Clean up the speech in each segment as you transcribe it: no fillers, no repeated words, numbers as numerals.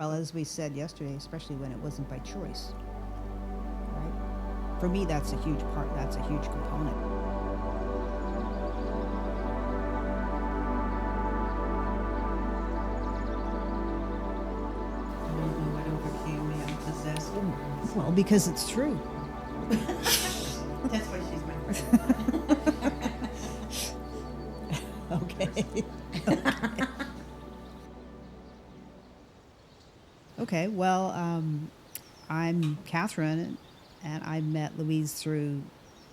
Well, as we said yesterday, especially when it wasn't by choice, right? For me, that's a huge part. That's a huge component. I don't know what overcame me. I'm possessed with her. Well, because it's true. That's why she's my friend. Okay. Okay. Well, I'm Catherine, and I met Louise through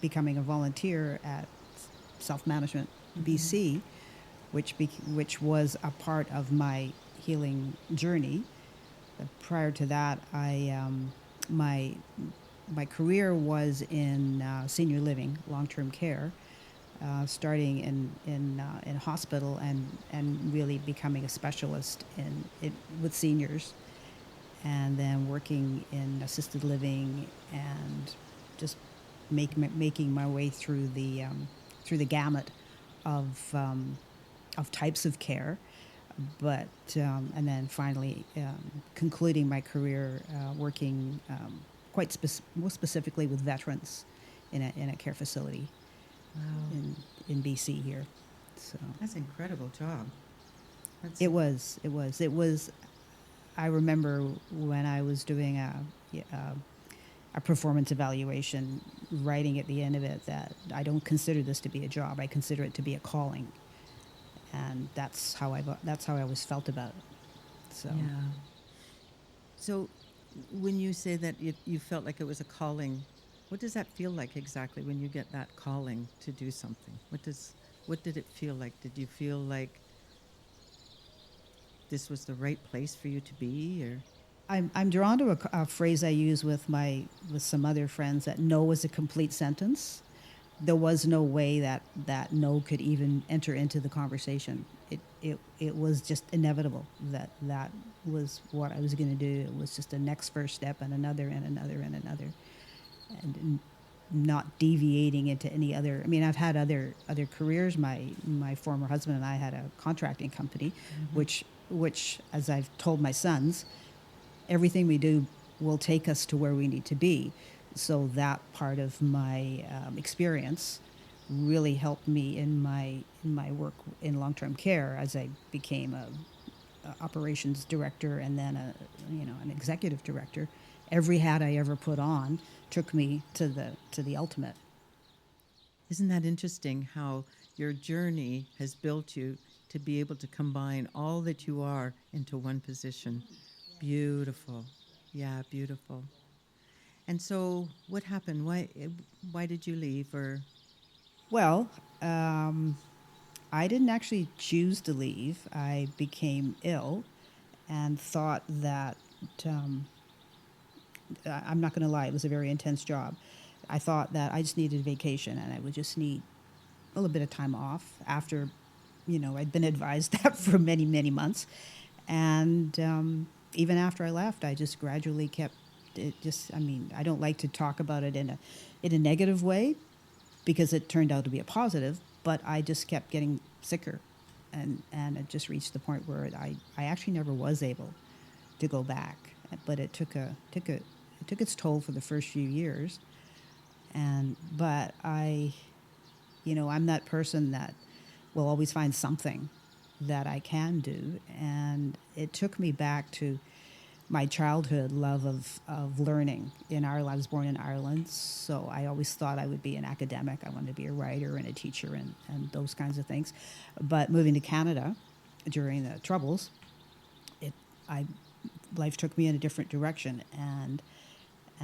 becoming a volunteer at Self Management BC, which was a part of my healing journey. Prior to that, my my career was in senior living, long term care, starting in hospital and really becoming a specialist with seniors, and then working in assisted living and just making my way through the gamut of types of care, but and then finally concluding my career working more specifically with veterans in a care facility Wow. in BC here. So That's an incredible job. That's it was. I remember when I was doing a performance evaluation, writing at the end of it that I don't consider this to be a job. I consider it to be a calling, and that's how I always felt about it. So yeah. So when you say that you felt like it was a calling, what does that feel like exactly when you get that calling to do something? What did it feel like? Did you feel like this was the right place for you to be, or I'm drawn to a phrase I use with some other friends that no is a complete sentence. There was no way that no could even enter into the conversation. It was just inevitable that was what I was going to do. It was just a next first step and another and another and another, and not deviating into any other. I mean, I've had other careers. My former husband and I had a contracting company, which as I've told my sons, everything we do will take us to where we need to be. So that part of my experience really helped me in my work in long term care as I became a operations director and then an executive director. Every hat I ever put on took me to the ultimate. isn't that interesting how your journey has built you to be able to combine all that you are into one position? Beautiful. Yeah, beautiful. And so what happened? Why did you leave or Well, I didn't actually choose to leave. I became ill and thought that um, I'm not going to lie, it was a very intense job. I thought that I just needed vacation and I would just need a little bit of time off after, I'd been advised that for many, many months. And even after I left, I just gradually kept it just, I mean, I don't like to talk about it in a negative way because it turned out to be a positive, but I just kept getting sicker. And it just reached the point where I actually never was able to go back. But it took its toll for the first few years. But I'm that person that will always find something that I can do. And it took me back to my childhood love of learning in Ireland. I was born in Ireland, so I always thought I would be an academic. I wanted to be a writer and a teacher and those kinds of things. But moving to Canada during the Troubles, it I life took me in a different direction, and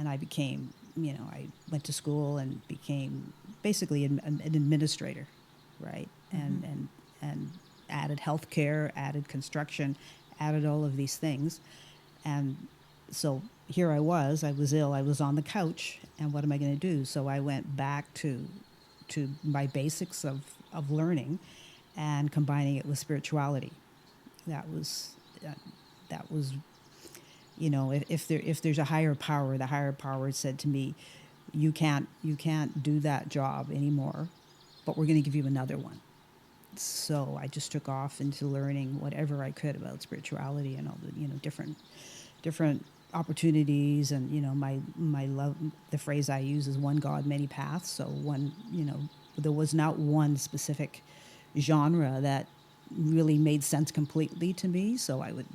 I became, I went to school and became basically an administrator, right? And added healthcare, added construction, added all of these things. And so here I was ill, I was on the couch, and what am I going to do? So I went back to my basics of learning and combining it with spirituality. That was that was if there's a higher power, the higher power said to me, you can't do that job anymore, but we're going to give you another one. So I just took off into learning whatever I could about spirituality and all the different different opportunities, and my love, the phrase I use is one God, many paths. So there was not one specific genre that really made sense completely to me. So I would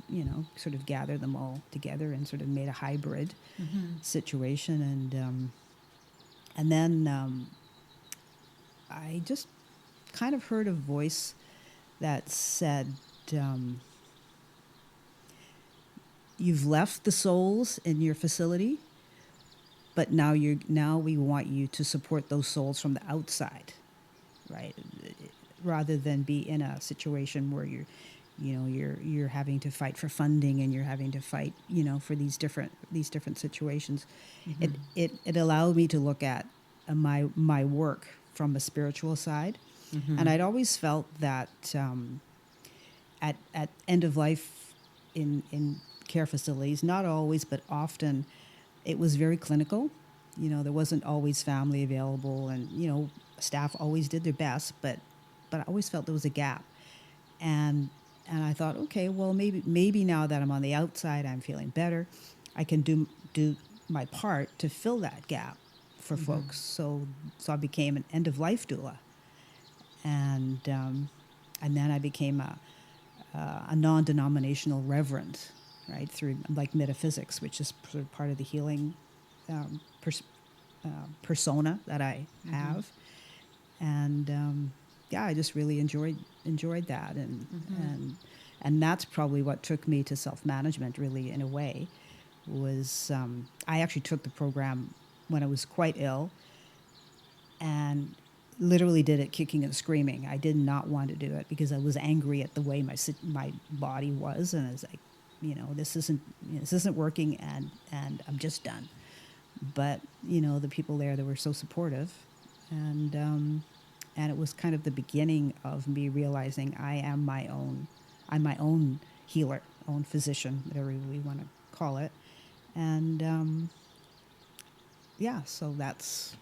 sort of gather them all together and sort of made a hybrid situation, and then I just kind of heard a voice that said, um, "You've left the souls in your facility, but now we want you to support those souls from the outside, right? Rather than be in a situation where you're having to fight for funding, and you're having to fight for these different situations." It allowed me to look at my work from a spiritual side, and I'd always felt that at end of life in care facilities, not always but often, it was very clinical. There wasn't always family available, and staff always did their best, but I always felt there was a gap. And I thought, okay, well, maybe now that I'm on the outside, I'm feeling better, I can do my part to fill that gap for folks. So I became an end of life doula, and then I became a non-denominational reverend, right, through like metaphysics, which is sort of part of the healing persona that I have. And yeah, I just really enjoyed that, and that's probably what took me to self-management, really, in a way. Was I actually took the program when I was quite ill, and literally did it kicking and screaming. I did not want to do it because I was angry at the way my body was, and I was like, this isn't working, and I'm just done. But the people there, they were so supportive, and it was kind of the beginning of me realizing I'm my own healer, own physician, whatever we want to call it. And yeah, so that's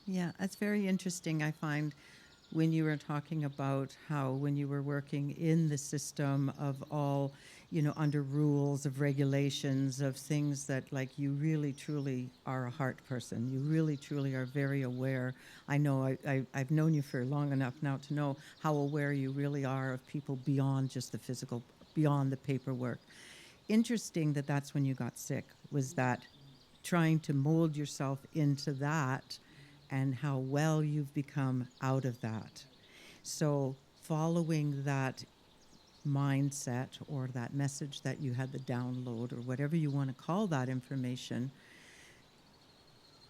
Yeah, that's very interesting. I find when you were talking about how when you were working in the system of all, under rules of regulations of things that like you really truly are a heart person. You really truly are very aware. I know I've known you for long enough now to know how aware you really are of people beyond just the physical, beyond the paperwork. Interesting that that's when you got sick, was that trying to mold yourself into that and how well you've become out of that. So, following that mindset or that message that you had the download or whatever you want to call that information,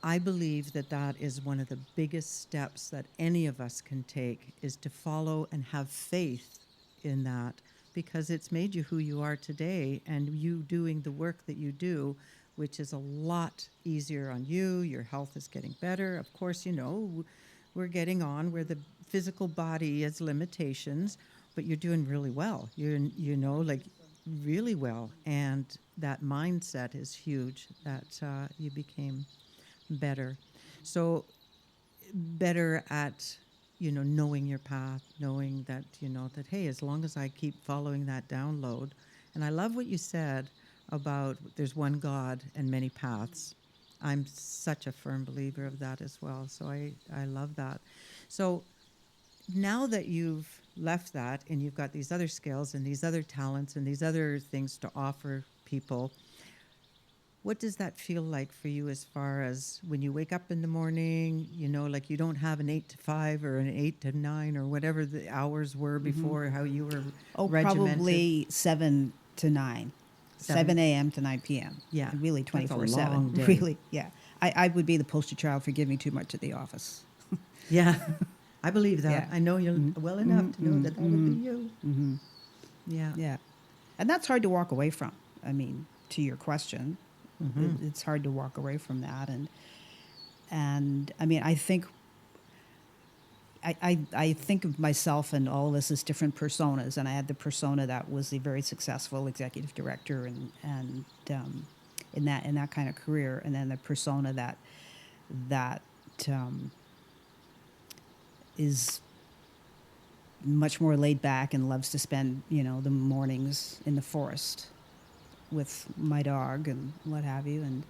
I believe that that is one of the biggest steps that any of us can take, is to follow and have faith in that, because it's made you who you are today, and you doing the work that you do, which is a lot easier on you. Your health is getting better. Of course, we're getting on where the physical body has limitations, but you're doing really well. Like really well. And that mindset is huge, that you became better. So better at knowing your path, knowing that that, hey, as long as I keep following that download. And I love what you said about there's one God and many paths. I'm such a firm believer of that as well. So I love that. So now that you've left that and you've got these other skills and these other talents and these other things to offer people, what does that feel like for you as far as when you wake up in the morning, like you don't have an 8 to 5 or an 8 to 9 or whatever the hours were before, how you were regimented? probably 7 to 9, 7 a.m. to 9 p.m. Yeah. Really That's a 24/7. long day. Really, yeah. I would be the poster child for giving too much at the office. Yeah. I believe that. Yeah. I know you well enough to know that would be you. Yeah. Yeah. And that's hard to walk away from. I mean, to your question, it's hard to walk away from that. And I mean, I think I think of myself and all of us as different personas, and I had the persona that was a very successful executive director and in that kind of career, and then the persona that is much more laid back and loves to spend, the mornings in the forest with my dog and what have you.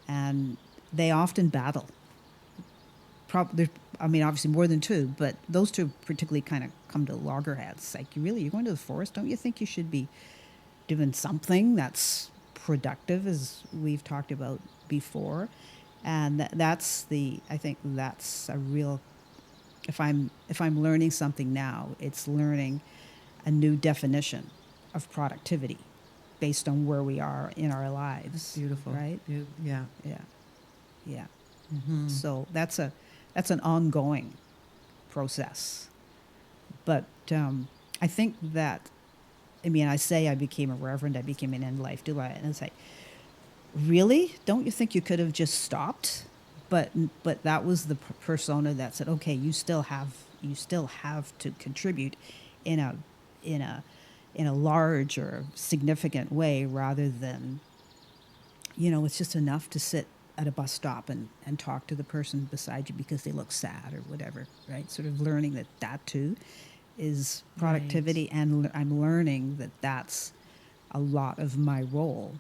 And they often battle. I mean, obviously more than two, but those two particularly kind of come to loggerheads. Like, you're going to the forest? Don't you think you should be doing something that's productive, as we've talked about before? And I think that's a real, if I'm learning something now, it's learning a new definition of productivity based on where we are in our lives. Beautiful. Right? Yeah. Yeah. Yeah. Mm-hmm. So that's an ongoing process. But I think that, I mean, I say I became a reverend, I became an end life doula, and it's like, really? Don't you think you could have just stopped? But that was the persona that said, okay, you still have to contribute in a in a in a large or significant way, rather than, it's just enough to sit at a bus stop and talk to the person beside you because they look sad or whatever, right? Sort of learning that too is productivity. Right. And I'm learning that that's a lot of my role,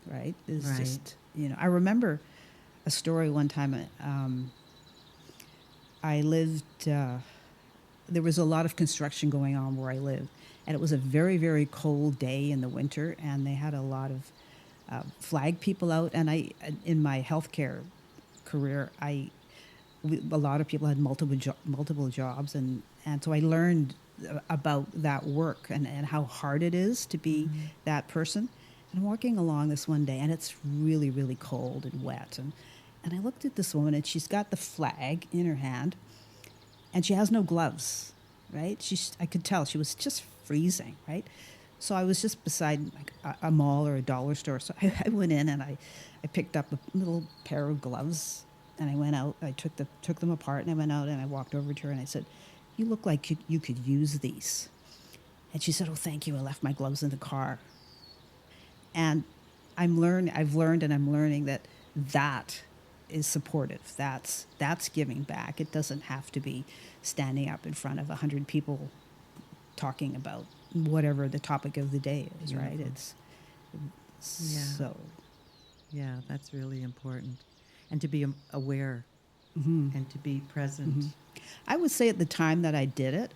right? Is Right. just, I remember a story one time. I lived, there was a lot of construction going on where I lived, and it was a very, very cold day in the winter, and they had a lot of flag people out. And in my healthcare career, a lot of people had multiple jobs, and so I learned about that work and how hard it is to be Mm-hmm. that person. And I'm walking along this one day, and it's really, really cold and wet, and I looked at this woman, and she's got the flag in her hand, and she has no gloves, right? I could tell she was just freezing, right? So I was just beside like a mall or a dollar store. So I went in and I picked up a little pair of gloves, and I went out. I took them apart, and I went out and I walked over to her and I said, "You look like you could use these." And she said, "Oh, thank you. I left my gloves in the car." And I've learned, and I'm learning that is supportive. That's giving back. It doesn't have to be standing up in front of 100 people talking about whatever the topic of the day is, right? Beautiful. It's Yeah. so. Yeah, that's really important. And to be aware Hmm. and to be Hmm. present. I would say at the time that I did it,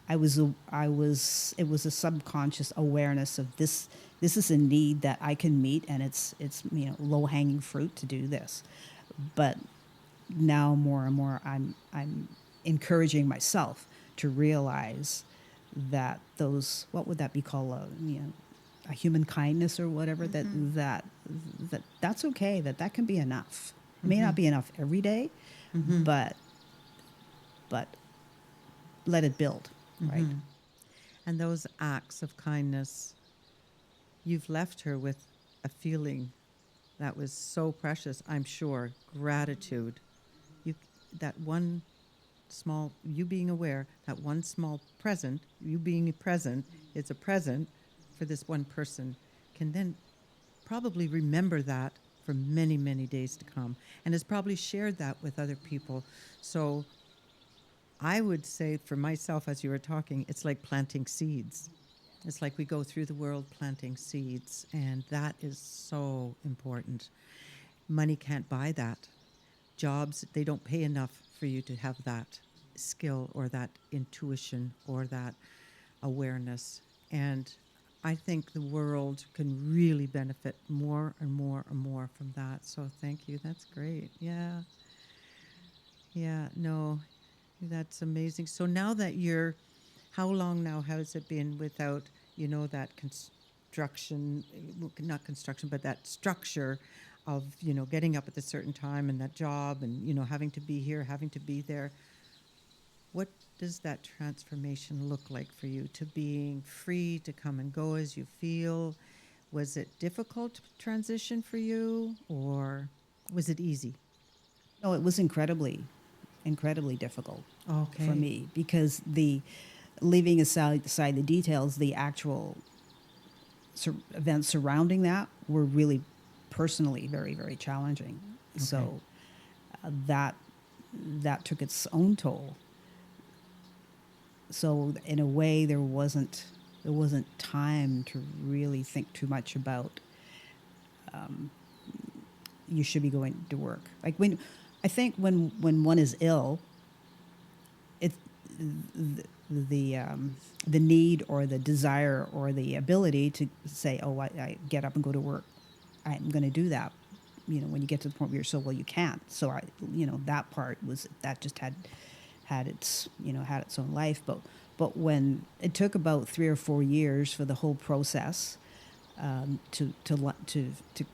it was a subconscious awareness of this. This is a need that I can meet, and it's low hanging fruit to do this. But now more and more, I'm encouraging myself to realize that those, what would that be called, a human kindness or whatever, Mm-hmm. that's okay, that can be enough. It may Mm-hmm. not be enough every day, Mm-hmm. but but let it build, right? Mm-hmm. And those acts of kindness, you've left her with a feeling that was so precious, I'm sure. Gratitude. You that one small you being aware, that one small present, you being present, it's a present for this one person, can then probably remember that for many, many days to come, and has probably shared that with other people. So I would say for myself, as you were talking, it's like planting seeds. It's like we go through the world planting seeds, and that is so important. Money can't buy that. Jobs, they don't pay enough for you to have that skill or that intuition or that awareness. And I think the world can really benefit more and more and more from that. So thank you. That's great. Yeah. Yeah. No, that's amazing. So now that you're, how long now has it been without, that construction, not construction, but that structure of, getting up at a certain time and that job and, having to be here, having to be there? What does that transformation look like for you to being free to come and go as you feel? Was it difficult transition for you or was it easy? No, it was incredibly difficult for Okay. me, because the leaving aside the details, the actual events surrounding that were really personally very, very challenging. Okay. So that took its own toll. So in a way, there wasn't time to really think too much about you should be going to work. Like I think when one is ill, it the need or the desire or the ability to say, oh, I get up and go to work, I'm going to do that. When you get to the point where you're so, well, you can't. So that part that just had its own life. But when it took about 3 or 4 years for the whole process to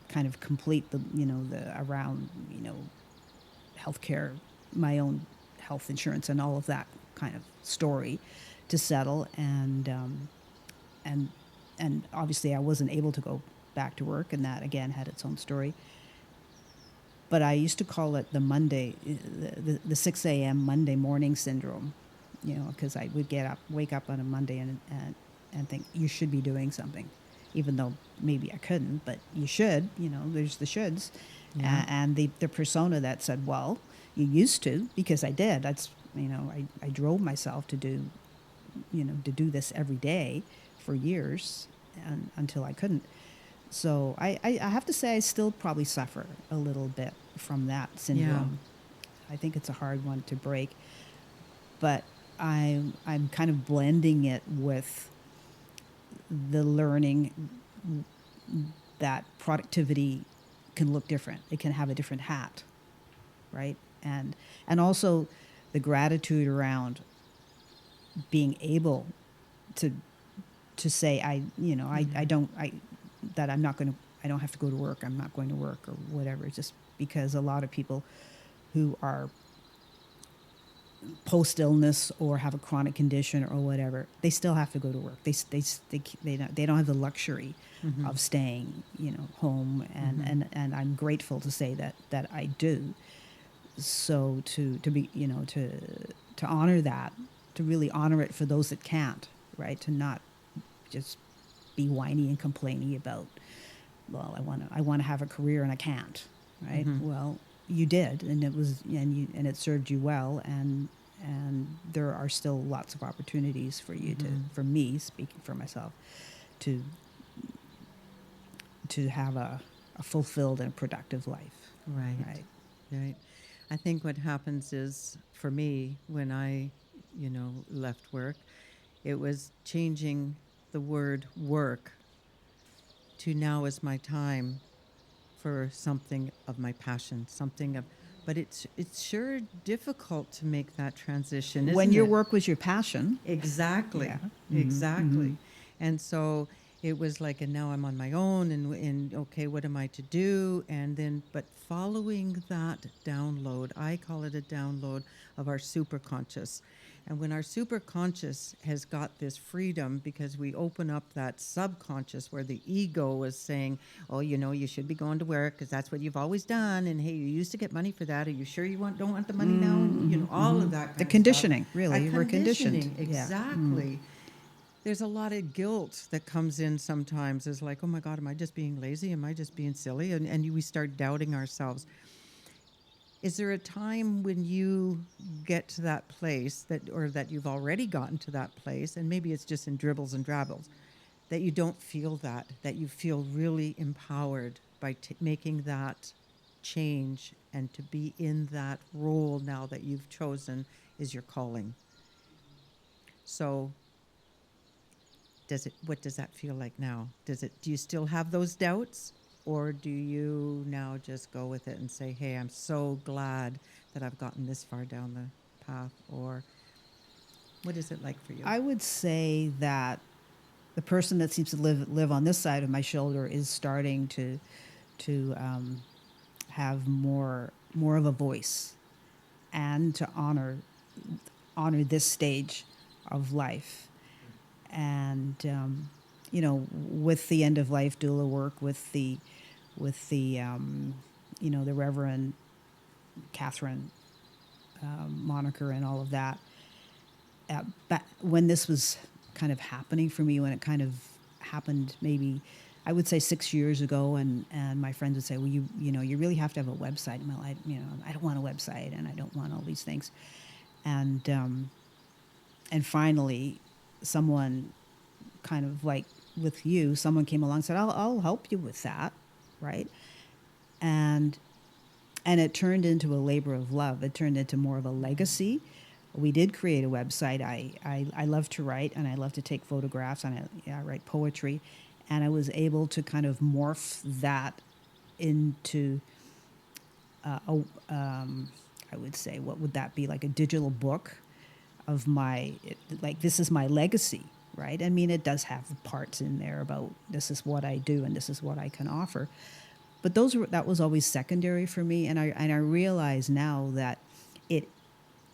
kind of complete the around healthcare, my own health insurance, and all of that kind of story to settle, and and obviously I wasn't able to go back to work, and that again had its own story. But I used to call it the Monday, the 6 a.m. Monday morning syndrome, because I would wake up on a Monday and think you should be doing something, even though maybe I couldn't, but you should. There's the shoulds, Yeah. and the persona that said, well, you used to, because I did. That's I drove myself to do this every day for years, and until I couldn't. So I have to say I still probably suffer a little bit from that syndrome. I think it's a hard one to break, but I'm kind of blending it with the learning that productivity can look different. It can have a different hat, right? And also the gratitude around being able to say I don't that I'm not going to I don't have to go to work. I'm not going to work or whatever. Just because a lot of people who are post illness or have a chronic condition or whatever, they still have to go to work. They don't have the luxury of staying home, and I'm grateful to say that I do. So to be to honor that, to really honor it for those that can't, right? To not just be whiny and complaining about, well, I want to have a career and I can't, right? Well, you did, and it served you well, and there are still lots of opportunities for you for me, speaking for myself, to have a fulfilled and productive life. Right. Right. Right. I think what happens is, for me, when I, left work, it was changing the word work to now is my time for something of my passion, something of, but it's sure difficult to make that transition, When isn't your it? work was your passion. Exactly. Yeah. Exactly. And so it was like, and now I'm on my own, and okay, what am I to do? And then, but following that download, I call it a download of our superconscious. And when our superconscious has got this freedom, because we open up that subconscious where the ego is saying, oh, you should be going to work because that's what you've always done. And hey, you used to get money for that. Are you sure you don't want the money now? And, all of that kind The of stuff. conditioning, really. We're conditioned. Conditioning, Yeah. exactly. There's a lot of guilt that comes in sometimes. Is like, oh my God, am I just being lazy? Am I just being silly? And we start doubting ourselves. Is there a time when you get to that place or that you've already gotten to that place, and maybe it's just in dribbles and drabbles, that you don't feel that you feel really empowered by making that change and to be in that role now that you've chosen is your calling? So what does that feel like now? Do you still have those doubts, or do you now just go with it and say, hey, I'm so glad that I've gotten this far down the path? Or what is it like for you? I would say that the person that seems to live on this side of my shoulder is starting to have more of a voice, and to honor this stage of life. And with the end of life doula work, with the Reverend Catherine moniker and all of that. When this was kind of happening for me, when it kind of happened, maybe I would say 6 years ago, and my friends would say, well, you really have to have a website. And I don't want a website, and I don't want all these things. And and finally, someone kind of like with you, someone came along and said, I'll help you with that, right? And it turned into a labor of love. It turned into more of a legacy. We did create a website. I love to write, and I love to take photographs, and I write poetry, and I was able to kind of morph that into I would say, what would that be, like a digital book of like this is my legacy, right? I mean, it does have parts in there about this is what I do and this is what I can offer, but that was always secondary for me, and I realize now that it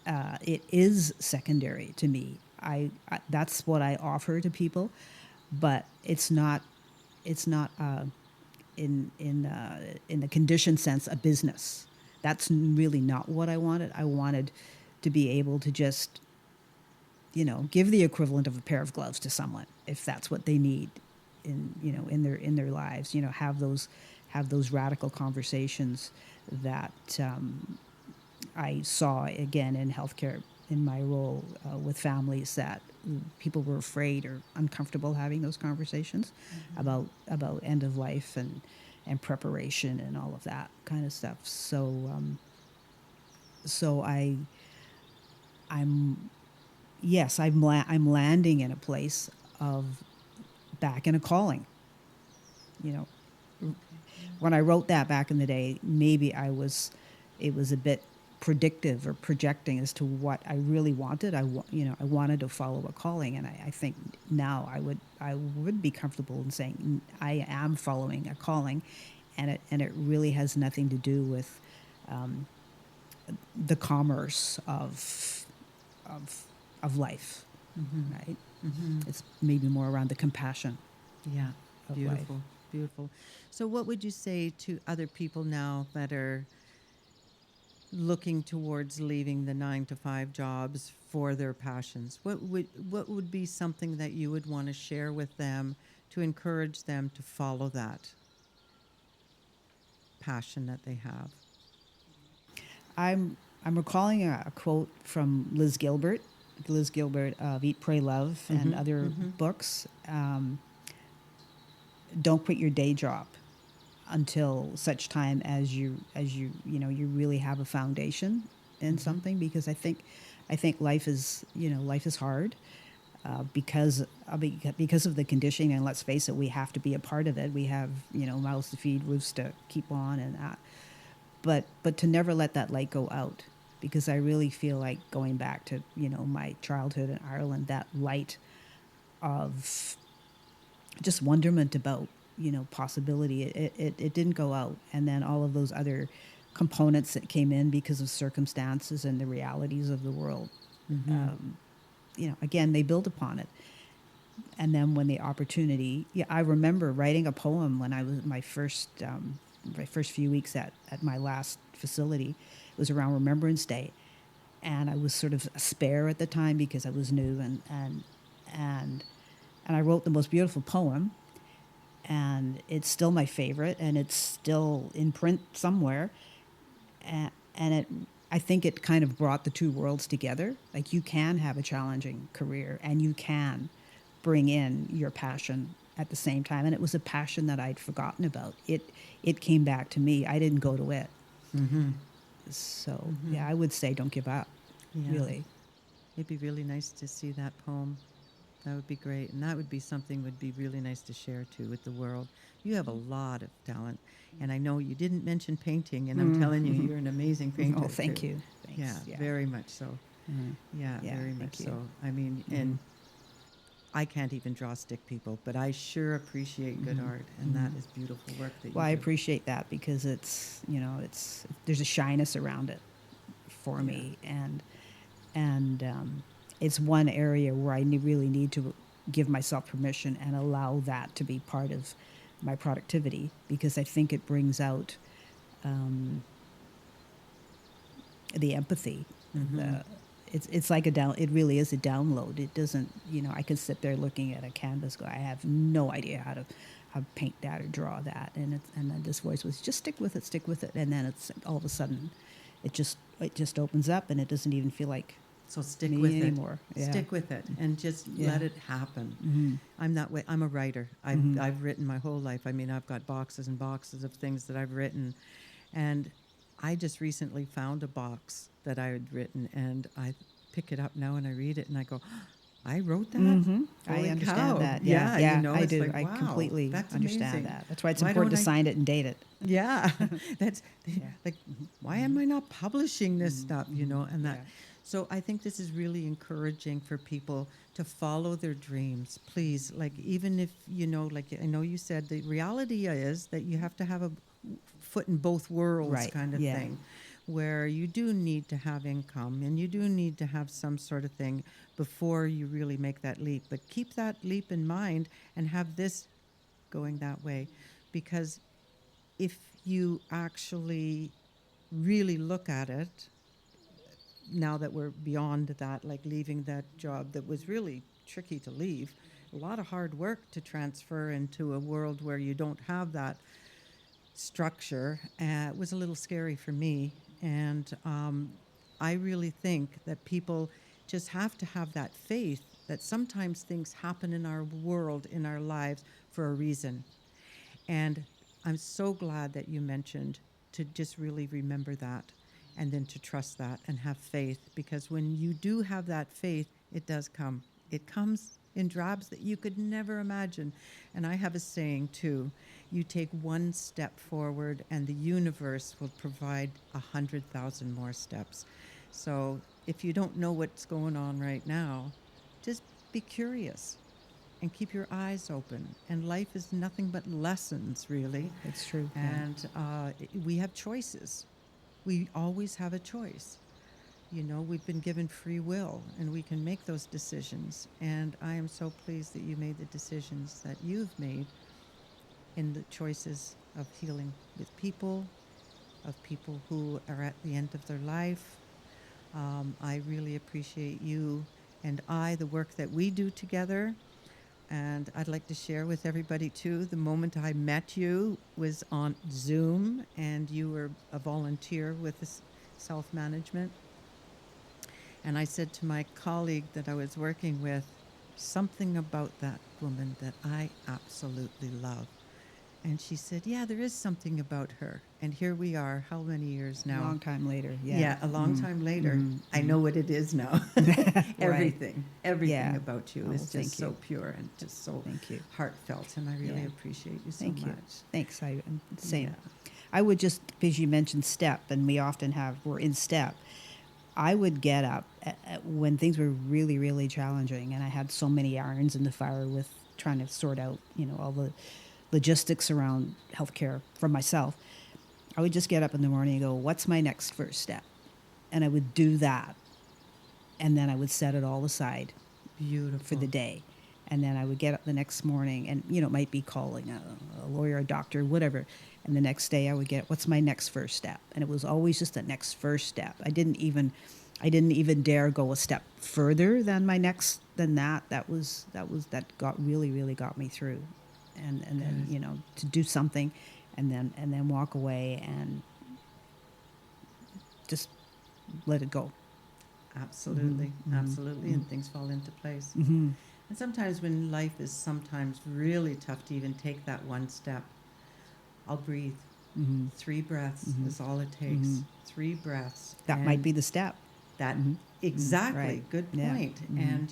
it is secondary to me. That's what I offer to people, but it's not in the conditioned sense a business. That's really not what I wanted. I wanted to be able to just, give the equivalent of a pair of gloves to someone if that's what they need in their lives. Have those radical conversations that I saw again in healthcare in my role with families that people were afraid or uncomfortable having those conversations about end of life and preparation and all of that kind of stuff. So I'm yes, I'm landing in a place of back in a calling. You know, when I wrote that back in the day, maybe it was a bit predictive or projecting as to what I really wanted. I wanted to follow a calling, and I think now I would be comfortable in saying I am following a calling, and it really has nothing to do with the commerce of life, right? It's maybe more around the compassion Yeah, of life. beautiful, beautiful. So, what would you say to other people now that are looking towards leaving the 9 to 5 jobs for their passions? What would be something that you would want to share with them to encourage them to follow that passion that they have? I'm recalling a quote from Liz Gilbert of Eat, Pray, Love, and other books. Don't quit your day job until such time as you really have a foundation in something, because I think life is hard because of the conditioning, and let's face it, we have to be a part of it. We have mouths to feed, roofs to keep on, and that. But to never let that light go out, because I really feel like going back to my childhood in Ireland, that light of just wonderment about possibility, it didn't go out, and then all of those other components that came in because of circumstances and the realities of the world, again, they build upon it. And then when the opportunity, I remember writing a poem when I was my first few weeks at my last facility. It was around Remembrance Day, and I was sort of a spare at the time because I was new, and I wrote the most beautiful poem, and it's still my favorite, and it's still in print somewhere, and I think it kind of brought the two worlds together. Like, you can have a challenging career, and you can bring in your passion at the same time. And it was a passion that I'd forgotten about. It came back to me. I didn't go to it. So yeah, I would say don't give up. Yeah. Really. It'd be really nice to see that poem. That would be great, and that would be something would be really nice to share too with the world. You have a lot of talent, and I know you didn't mention painting, and I'm telling you, you're an amazing painter. Oh, thank too. you. Thanks. Yeah, very much so. Yeah, Yeah, very thank much you. so. I mean, and I can't even draw stick people, but I sure appreciate good art, and that is beautiful work that Well, I you do. appreciate that, because it's there's a shyness around it for me, and it's one area where I really need to give myself permission and allow that to be part of my productivity, because I think it brings out the empathy. It's like it really is a download. It doesn't, I could sit there looking at a canvas, go, I have no idea how to paint that or draw that, and then this voice was just stick with it, and then it's all of a sudden it just opens up, and it doesn't even feel like So stick me with it. anymore. Yeah. Stick with it and just Yeah. let it happen. Mm-hmm. I'm that way. I'm a writer. I've, Mm-hmm. I've written my whole life. I mean, I've got boxes and boxes of things that I've written. And I just recently found a box that I had written, and I pick it up now and I read it and I go, I wrote that? Mm-hmm. I Holy understand cow. that. Yeah, Yeah, yeah, I it's do. like, I wow, completely that's understand amazing. that. That's why it's Why important don't to I sign it and date it. Yeah, that's Yeah. like, why am I not publishing this Mm-hmm. stuff, and that. Yeah. So I think this is really encouraging for people to follow their dreams, please. Like, even if, like, I know you said the reality is that you have to have a foot in both worlds Right. kind of Yeah. thing, where you do need to have income and you do need to have some sort of thing before you really make that leap. But keep that leap in mind and have this going that way, because if you actually really look at it, now that we're beyond that, like leaving that job that was really tricky to leave, a lot of hard work to transfer into a world where you don't have that structure, it was a little scary for me. And I really think that people just have to have that faith that sometimes things happen in our world, in our lives, for a reason. And I'm so glad that you mentioned to just really remember that, and then to trust that and have faith, because when you do have that faith, it does come. It comes in drabs that you could never imagine. And I have a saying too, you take one step forward and the universe will provide 100,000 more steps. So if you don't know what's going on right now, just be curious and keep your eyes open. And life is nothing but lessons, really. It's true. Yeah. And we have choices. We always have a choice. We've been given free will and we can make those decisions. And I am so pleased that you made the decisions that you've made in the choices of healing with people, of people who are at the end of their life. I really appreciate you and the work that we do together. And I'd like to share with everybody too, the moment I met you was on Zoom, and you were a volunteer with this self-management. And I said to my colleague that I was working with, something about that woman that I absolutely love. And she said, yeah, there is something about her. And here we are, how many years A now? long time later. Yeah. Yeah, a long time later. Mhm. I know what it is now. Everything Yeah. about you Oh, is well, just thank so you. pure and just so Thank you. heartfelt. And I really Yeah. appreciate you so Thank you. much. Thanks. I'm same. Yeah. I would just, because you mentioned step, and we're in step. I would get up when things were really, really challenging, and I had so many irons in the fire with trying to sort out, all the logistics around healthcare for myself. I would just get up in the morning and go, what's my next first step? And I would do that. And then I would set it all aside Beautiful. for the day. And then I would get up the next morning and, it might be calling a lawyer, a doctor, whatever. And the next day I would get, what's my next first step? And it was always just the next first step. I didn't even dare go a step further than that. That really got me through. And then, to do something and then walk away and just let it go. Absolutely. Mm-hmm. Absolutely. And things fall into place. Mm-hmm. And sometimes when life is sometimes really tough to even take that one step, I'll breathe. Mm-hmm. 3 breaths Mm-hmm. is all it takes. Mm-hmm. 3 breaths. That might be the step. That Mm-hmm. exactly. Right. Good Yeah. point. Mm-hmm. And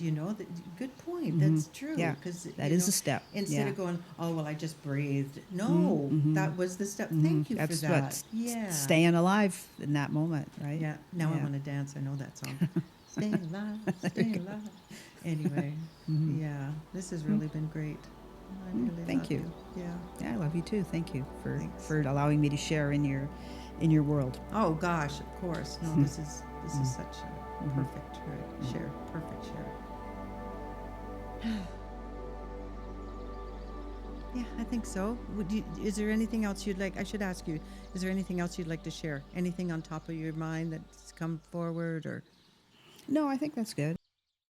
good point. Mm-hmm. That's true. Yeah. Because That is a step. Instead Yeah. of going, oh well, I just breathed. No, Mm-hmm. that was the step. Mm-hmm. Thank you That's for that. what's Yeah. staying alive in that moment, right? Yeah. Now I Yeah. want to dance. I know that song. Staying alive, staying alive. Anyway, Mm-hmm. yeah, this has really been great. I really Thank love you. Yeah. Yeah, I love you too. Thank you Thanks. for allowing me to share in your world. Oh gosh, of course. No, this is such a Mhm. perfect share. Perfect share. Yeah, I think so. Is there anything else you'd like? I should ask you. Is there anything else you'd like to share? Anything on top of your mind that's come forward, or? No, I think that's good.